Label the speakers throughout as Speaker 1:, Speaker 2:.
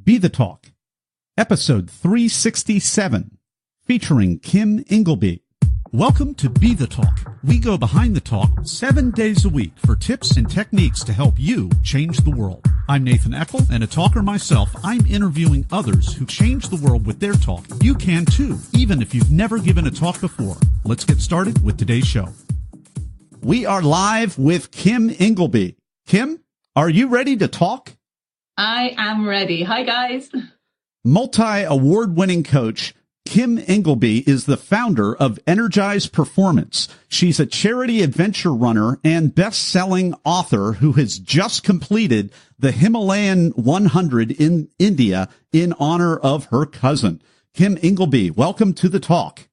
Speaker 1: Be the Talk, episode 367, featuring Kim Ingleby. Welcome to Be the Talk. We go behind the talk 7 days a week for tips and techniques to help you change the world. I'm Nathan Eckel, and a talker myself. I'm interviewing others who change the world with their talk. You can too, even if you've never given a talk before. Let's get started with today's show. We are live with Kim Ingleby. Kim, are you ready to talk?
Speaker 2: I am ready. Hi, guys.
Speaker 1: Multi-award-winning coach Kim Ingleby is the founder of Energized Performance. She's a charity adventure runner and best-selling author who has just completed the Himalyan 100 in India in honor of her cousin. Kim Ingleby, welcome to the talk.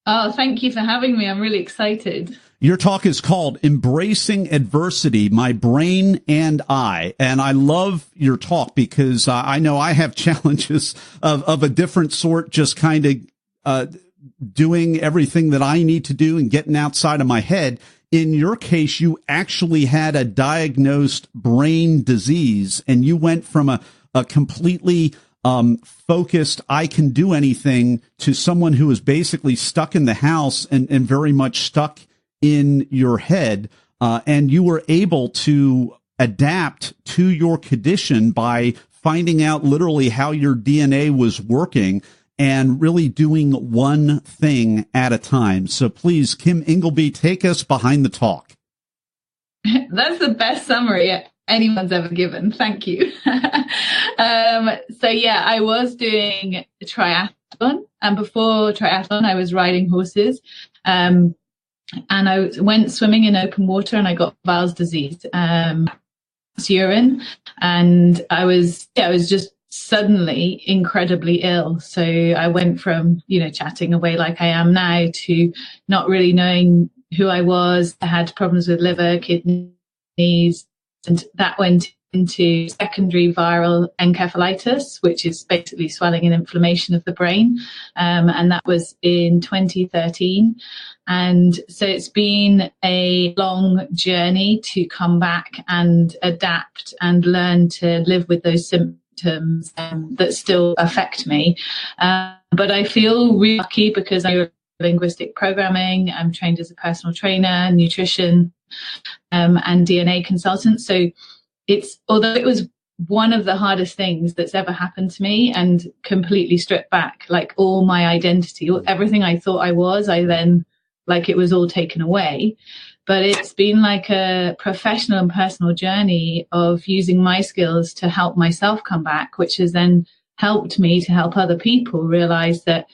Speaker 2: Oh, thank you for having me. I'm really excited.
Speaker 1: Your talk is called Embracing Adversity, My Brain and I. And I love your talk because I know I have challenges of a different sort, just kind of doing everything that I need to do and getting outside of my head. In your case, you actually had a diagnosed brain disease, and you went from a completely focused, I can do anything, to someone who was basically stuck in the house and very much stuck in your head, and you were able to adapt to your condition by finding out literally how your DNA was working and really doing one thing at a time. So please, Kim Ingleby, take us behind the talk.
Speaker 2: That's the best summary anyone's ever given. Thank you. So yeah, I was doing a triathlon, and before triathlon, I was riding horses. And I went swimming in open water, and I got Weil's disease, urine, and I was just suddenly incredibly ill. So I went from, chatting away like I am now to not really knowing who I was. I had problems with liver, kidneys, and that went into secondary viral encephalitis, which is basically swelling and inflammation of the brain. And that was in 2013. And so it's been a long journey to come back and adapt and learn to live with those symptoms that still affect me. But I feel really lucky because I do linguistic programming. I'm trained as a personal trainer, nutrition, and DNA consultant. So although it was one of the hardest things that's ever happened to me, and completely stripped back, like all my identity, everything I thought I was, it was all taken away. But it's been like a professional and personal journey of using my skills to help myself come back, which has then helped me to help other people realize that,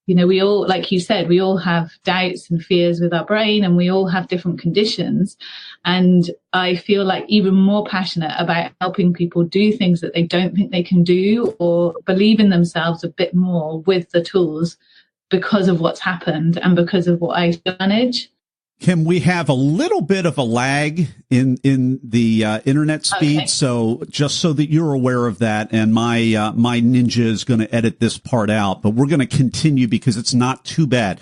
Speaker 2: we all, like you said, we all have doubts and fears with our brain, and we all have different conditions. And I feel like even more passionate about helping people do things that they don't think they can do, or believe in themselves a bit more with the tools, because of what's happened and because of what I manage.
Speaker 1: Kim, we have a little bit of a lag in the internet speed, okay. So just so that you're aware of that, and my ninja is going to edit this part out, but we're going to continue because it's not too bad.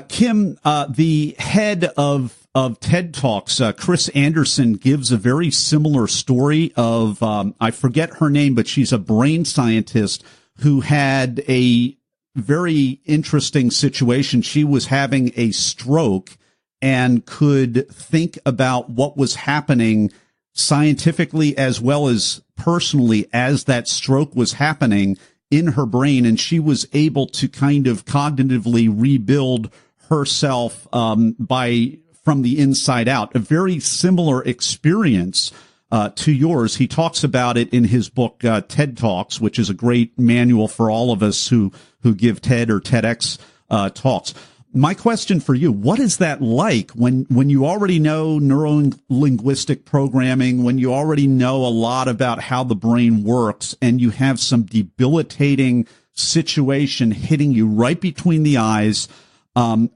Speaker 1: Kim, the head of TED Talks, Chris Anderson, gives a very similar story of I forget her name, but she's a brain scientist who had a very interesting situation. She was having a stroke and could think about what was happening scientifically as well as personally as that stroke was happening in her brain. And she was able to kind of cognitively rebuild herself from the inside out. A very similar experience to yours. He talks about it in his book, TED Talks, which is a great manual for all of us who give TED or TEDx talks. My question for you, what is that like when you already know neuro-linguistic programming, when you already know a lot about how the brain works, and you have some debilitating situation hitting you right between the eyes?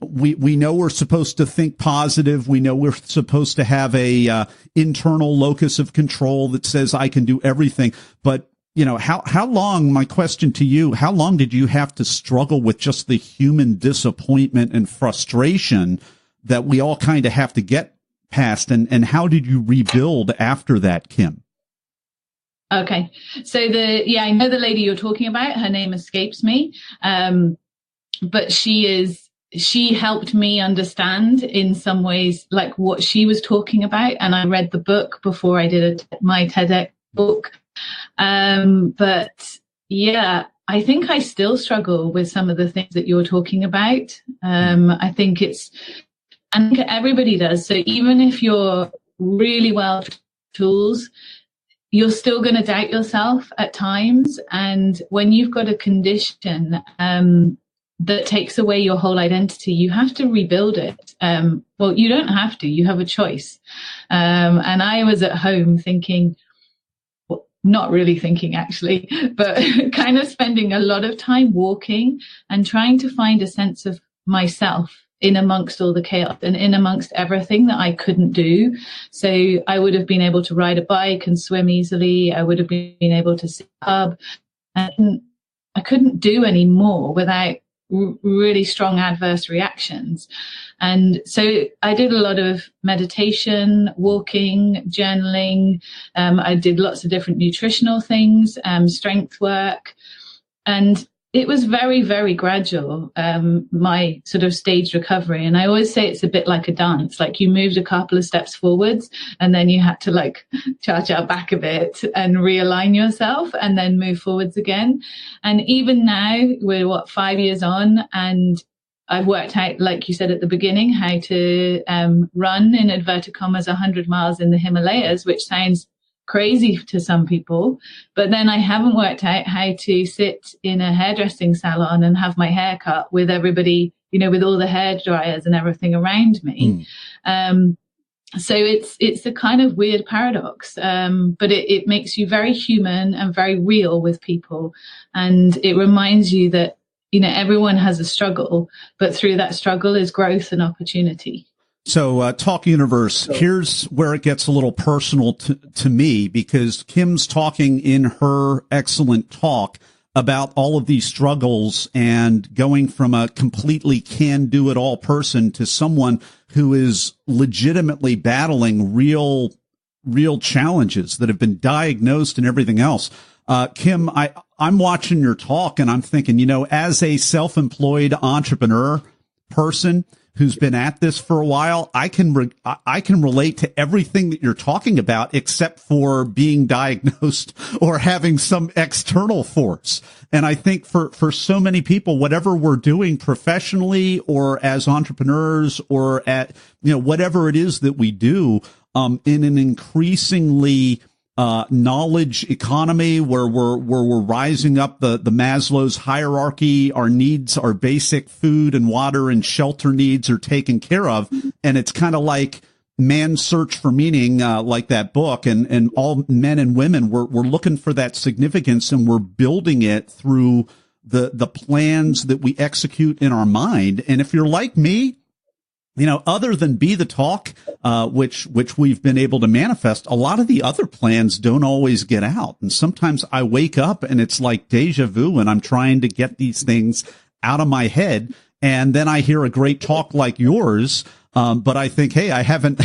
Speaker 1: We know we're supposed to think positive. We know we're supposed to have a internal locus of control that says I can do everything. But how long, my question to you, how long did you have to struggle with just the human disappointment and frustration that we all kind of have to get past? And how did you rebuild after that, Kim?
Speaker 2: Okay. So I know the lady you're talking about. Her name escapes me. But she helped me understand in some ways, like what she was talking about. And I read the book before I did my TEDx book. But yeah, I think I still struggle with some of the things that you're talking about. I think everybody does. So even if you're really well tools, you're still going to doubt yourself at times. And when you've got a condition that takes away your whole identity, you have to rebuild it. Well, you don't have to, you have a choice. And I was at home thinking, well, not really thinking actually, but kind of spending a lot of time walking and trying to find a sense of myself in amongst all the chaos and in amongst everything that I couldn't do. So I would have been able to ride a bike and swim easily. I would have been able to sit up, and I couldn't do any more without really strong adverse reactions. And so I did a lot of meditation, walking, journaling. I did lots of different nutritional things, strength work, and it was very, very gradual, my sort of staged recovery. And I always say it's a bit like a dance, like you moved a couple of steps forwards and then you had to like cha-cha back a bit and realign yourself and then move forwards again. And even now we're 5 years on, and I've worked out, like you said at the beginning, how to run in inverted commas 100 miles in the Himalayas, which sounds crazy to some people, but then I haven't worked out how to sit in a hairdressing salon and have my hair cut with everybody, with all the hair dryers and everything around me. So it's a kind of weird paradox, but it makes you very human and very real with people, and it reminds you that everyone has a struggle, but through that struggle is growth and opportunity.
Speaker 1: So, Talk Universe, here's where it gets a little personal to me, because Kim's talking in her excellent talk about all of these struggles and going from a completely can-do-it-all person to someone who is legitimately battling real challenges that have been diagnosed and everything else. Kim, I'm watching your talk and I'm thinking, as a self-employed entrepreneur person who's been at this for a while, I can relate to everything that you're talking about, except for being diagnosed or having some external force. And I think for so many people, whatever we're doing professionally or as entrepreneurs or at, whatever it is that we do, in an increasingly knowledge economy where we're rising up the Maslow's hierarchy, our needs, our basic food and water and shelter needs are taken care of. And it's kind of like Man's Search for Meaning, like that book, and all men and women, we're looking for that significance, and we're building it through the plans that we execute in our mind. And if you're like me, other than BeTheTalk, which we've been able to manifest, a lot of the other plans don't always get out. And sometimes I wake up and it's like deja vu, and I'm trying to get these things out of my head. And then I hear a great talk like yours. But I think, hey, I haven't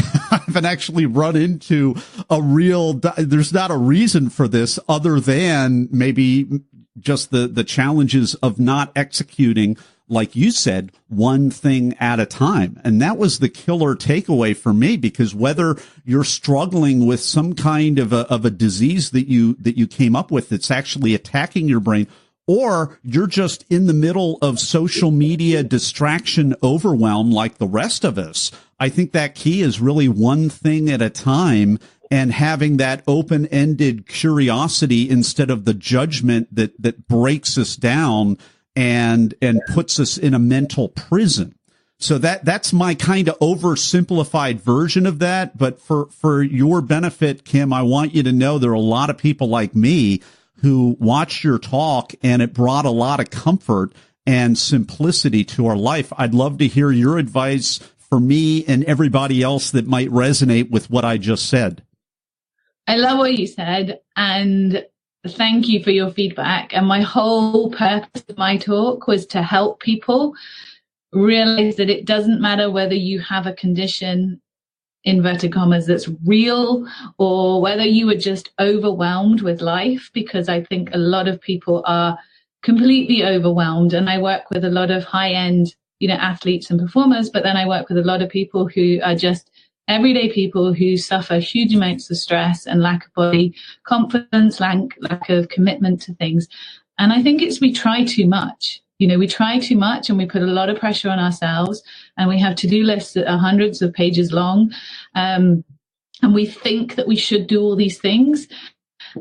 Speaker 1: actually run into there's not a reason for this other than maybe just the challenges of not executing, like you said, one thing at a time. And that was the killer takeaway for me, because whether you're struggling with some kind of a disease that you came up with that's actually attacking your brain, or you're just in the middle of social media distraction overwhelm like the rest of us, I think that key is really one thing at a time, and having that open-ended curiosity instead of the judgment that breaks us down and puts us in a mental prison. So that's my kind of oversimplified version of that. But for your benefit, Kim, I want you to know there are a lot of people like me who watched your talk, and it brought a lot of comfort and simplicity to our life. I'd love to hear your advice for me and everybody else that might resonate with what I just said.
Speaker 2: I love what you said, and thank you for your feedback. And my whole purpose of my talk was to help people realize that it doesn't matter whether you have a condition inverted commas, that's real, or whether you were just overwhelmed with life, because I think a lot of people are completely overwhelmed. And I work with a lot of high-end, athletes and performers, but then I work with a lot of people who are just everyday people who suffer huge amounts of stress and lack of body confidence, lack of commitment to things. And I think we try too much. We try too much, and we put a lot of pressure on ourselves, and we have to-do lists that are hundreds of pages long. And we think that we should do all these things.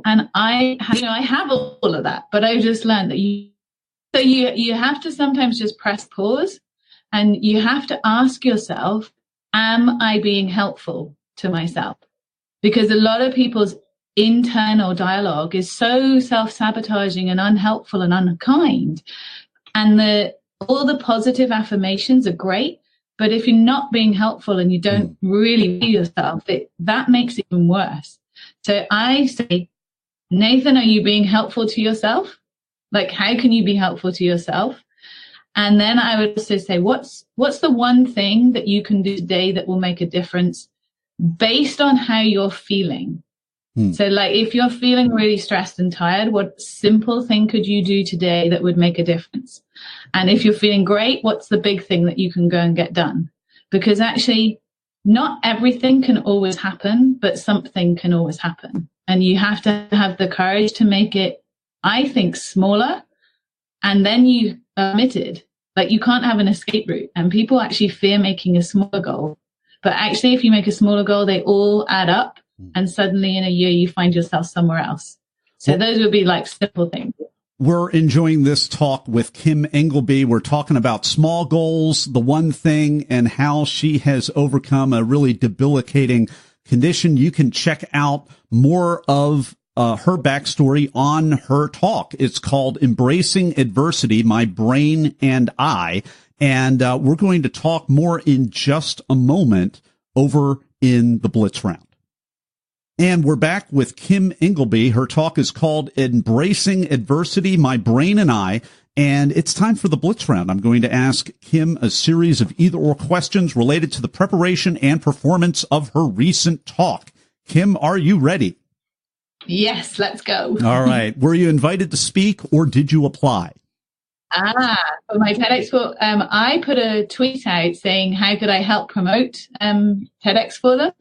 Speaker 2: And I have all of that, but I've just learned that you have to sometimes just press pause, and you have to ask yourself, am I being helpful to myself? Because a lot of people's internal dialogue is so self-sabotaging and unhelpful and unkind. And all the positive affirmations are great, but if you're not being helpful and you don't really view yourself, that makes it even worse. So I say, Nathan, are you being helpful to yourself? Like, how can you be helpful to yourself? And then I would also say, what's the one thing that you can do today that will make a difference based on how you're feeling? So like, if you're feeling really stressed and tired, what simple thing could you do today that would make a difference? And if you're feeling great, what's the big thing that you can go and get done? Because actually, not everything can always happen, but something can always happen. And you have to have the courage to make it, I think, smaller. And then you are committed. Like, you can't have an escape route. And people actually fear making a smaller goal. But actually, if you make a smaller goal, they all add up. And suddenly in a year, you find yourself somewhere else. So those would be like simple things.
Speaker 1: We're enjoying this talk with Kim Ingleby. We're talking about small goals, the one thing, and how she has overcome a really debilitating condition. You can check out more of her backstory on her talk. It's called Embracing Adversity, My Brain and I. And we're going to talk more in just a moment over in the Blitz Round. And we're back with Kim Ingleby. Her talk is called Embracing Adversity, My Brain and I. And it's time for the Blitz Round. I'm going to ask Kim a series of either-or questions related to the preparation and performance of her recent talk. Kim, are you ready?
Speaker 2: Yes, let's go.
Speaker 1: All right. Were you invited to speak, or did you apply?
Speaker 2: For my TEDx talk, I put a tweet out saying, how could I help promote TEDx for them?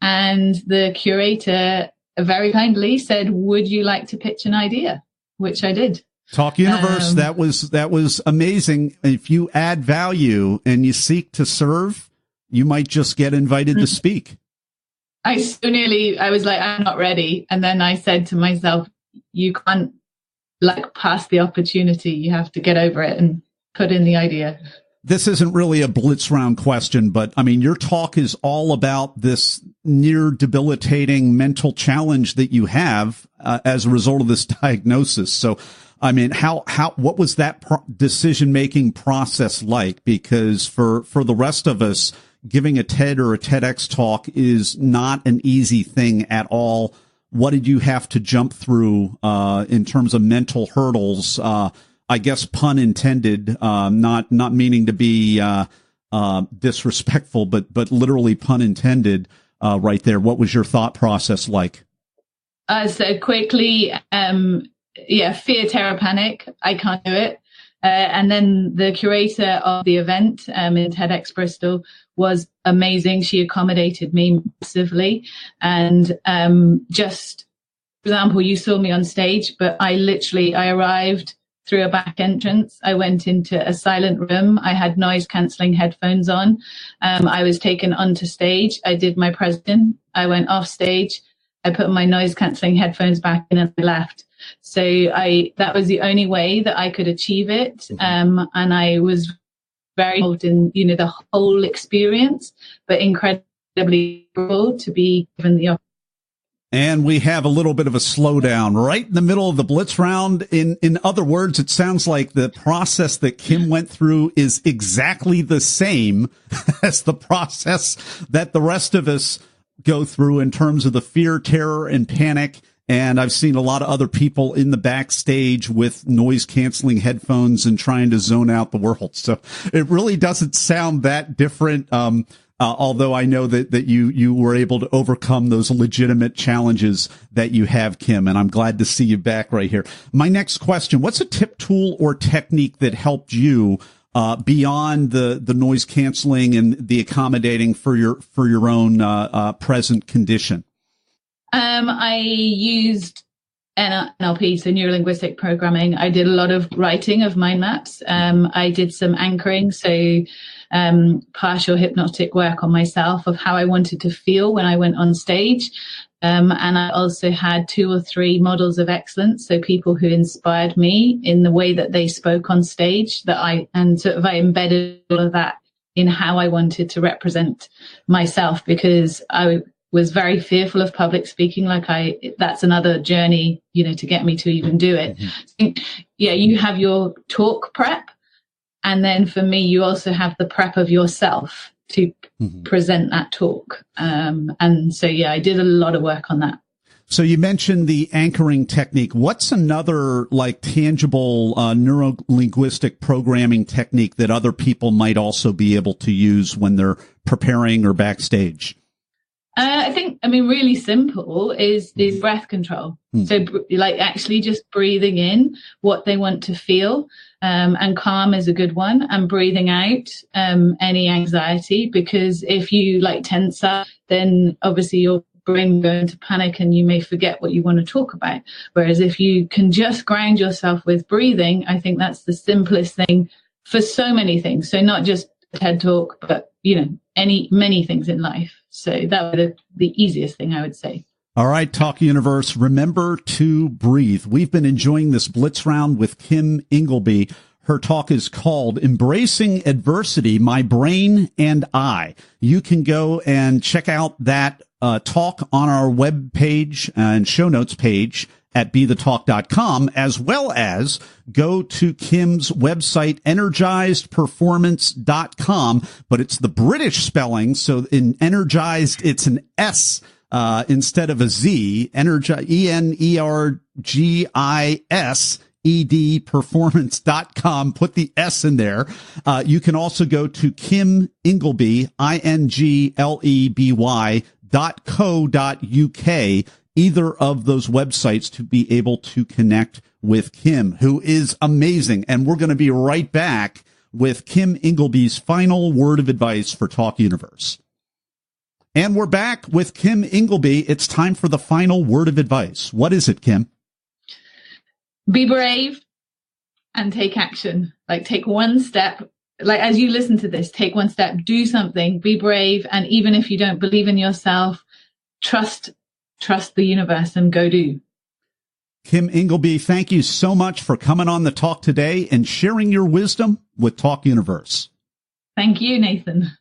Speaker 2: And the curator very kindly said, would you like to pitch an idea? Which I did.
Speaker 1: Talk Universe, that was amazing. If you add value and you seek to serve, you might just get invited to speak.
Speaker 2: I was like, I'm not ready. And then I said to myself, you can't pass the opportunity. You have to get over it and put in the idea.
Speaker 1: This isn't really a Blitz Round question, but I mean, your talk is all about this near debilitating mental challenge that you have as a result of this diagnosis. So, I mean, what was that decision-making process like? Because for the rest of us, giving a TED or a TEDx talk is not an easy thing at all. What did you have to jump through in terms of mental hurdles? I guess pun intended, not meaning to be disrespectful, but literally pun intended right there. What was your thought process like?
Speaker 2: So quickly, fear, terror, panic. I can't do it. And then the curator of the event in TEDx Bristol was amazing. She accommodated me massively. And just, for example, you saw me on stage, but I arrived through a back entrance. I went into a silent room. I had noise cancelling headphones on. I was taken onto stage. I did my presentation. I went off stage. I put my noise cancelling headphones back in and I left. So that was the only way that I could achieve it. And I was very involved in, the whole experience, but incredibly grateful to be given the opportunity.
Speaker 1: And we have a little bit of a slowdown right in the middle of the Blitz Round. In other words, it sounds like the process that Kim went through is exactly the same as the process that the rest of us go through in terms of the fear, terror, and panic. And I've seen a lot of other people in the backstage with noise canceling headphones and trying to zone out the world. So it really doesn't sound that different. although I know that you were able to overcome those legitimate challenges that you have, Kim, and I'm glad to see you back right here. My next question, what's a tip, tool, or technique that helped you beyond the noise canceling and the accommodating for your own present condition?
Speaker 2: I used NLP, so neuro-linguistic programming. I did a lot of writing of mind maps. I did some anchoring, so partial hypnotic work on myself of how I wanted to feel when I went on stage. And I also had 2 or 3 models of excellence, so people who inspired me in the way that they spoke on stage, I embedded all of that in how I wanted to represent myself, because I was very fearful of public speaking. That's another journey, to get me to even do it. Mm-hmm. So, you have your talk prep. And then for me, you also have the prep of yourself to present that talk. And so, I did a lot of work on that.
Speaker 1: So you mentioned the anchoring technique. What's another tangible neuro-linguistic programming technique that other people might also be able to use when they're preparing or backstage?
Speaker 2: I think, really simple is breath control. So actually just breathing in what they want to feel, and calm is a good one, and breathing out any anxiety, because if you tense up, then obviously your brain will go into panic and you may forget what you want to talk about. Whereas if you can just ground yourself with breathing, I think that's the simplest thing for so many things. So not just a TED Talk, but many things in life. So that would be the easiest thing, I would say.
Speaker 1: All right, Talk Universe, remember to breathe. We've been enjoying this Blitz round with Kim Ingleby. Her talk is called Embracing Adversity, My Brain and I. You can go and check out that talk on our web page and show notes page at BeTheTalk.com, as well as go to Kim's website, EnergisedPerformance.com, but it's the British spelling. So in Energized, it's an S instead of a Z. Energised performance.com. Put the S in there. You can also go to Kim Ingleby, INGLEBY.co.uk, either of those websites, to be able to connect with Kim, who is amazing. And we're going to be right back with Kim Ingleby's final word of advice for Talk Universe. And we're back with Kim Ingleby. It's time for the final word of advice. What is it, Kim?
Speaker 2: Be brave and take action. Take one step. As you listen to this, take one step, do something, be brave. And even if you don't believe in yourself, trust the universe and go do.
Speaker 1: Kim Ingleby, thank you so much for coming on the talk today and sharing your wisdom with Talk Universe.
Speaker 2: Thank you, Nathan.